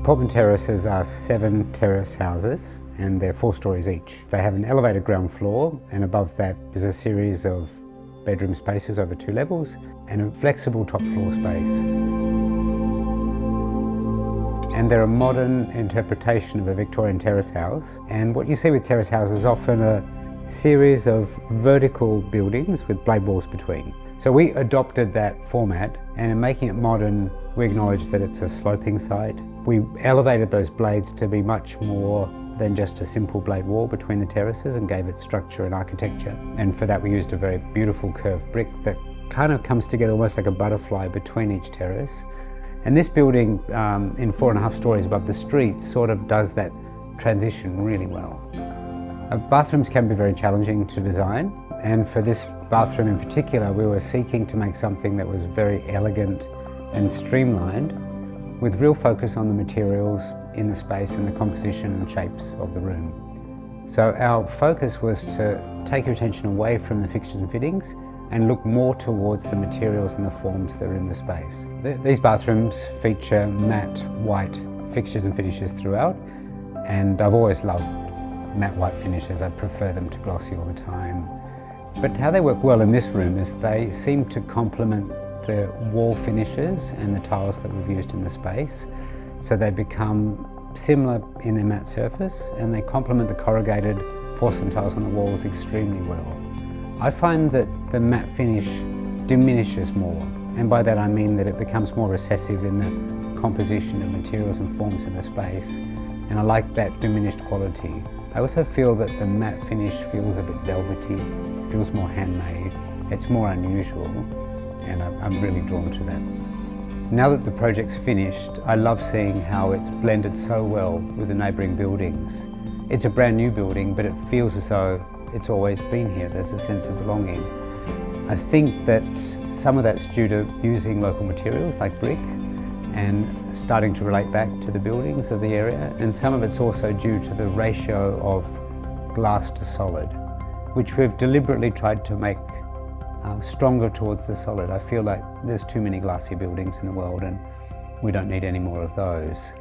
Portman terraces are 7 terrace houses and they're 4 stories each. They have an elevated ground floor, and above that is a series of bedroom spaces over 2 levels and a flexible top floor space. And they're a modern interpretation of a Victorian terrace house. And what you see with terrace houses is often a series of vertical buildings with blade walls between. So we adopted that format, and in making it modern, we acknowledge that it's a sloping site. We elevated those blades to be much more than just a simple blade wall between the terraces and gave it structure and architecture. And for that we used a very beautiful curved brick that kind of comes together almost like a butterfly between each terrace. And this building, in 4.5 stories above the street, sort of does that transition really well. Bathrooms can be very challenging to design, and for this bathroom in particular, we were seeking to make something that was very elegant and streamlined, with real focus on the materials in the space and the composition and shapes of the room. So our focus was to take your attention away from the fixtures and fittings and look more towards the materials and the forms that are in the space. These bathrooms feature matte white fixtures and finishes throughout, and I've always loved matte white finishes. I prefer them to glossy all the time. But how they work well in this room is they seem to complement the wall finishes and the tiles that we've used in the space. So they become similar in their matte surface, and they complement the corrugated porcelain tiles on the walls extremely well. I find that the matte finish diminishes more, and by that I mean that it becomes more recessive in the composition of materials and forms in the space, and I like that diminished quality. I also feel that the matte finish feels a bit velvety, feels more handmade, it's more unusual, and I'm really drawn to that. Now that the project's finished, I love seeing how it's blended so well with the neighbouring buildings. It's a brand new building, but it feels as though it's always been here. There's a sense of belonging. I think that some of that's due to using local materials like brick and starting to relate back to the buildings of the area, and some of it's also due to the ratio of glass to solid, which we've deliberately tried to make stronger towards the solid. I feel like there's too many glassy buildings in the world, and we don't need any more of those.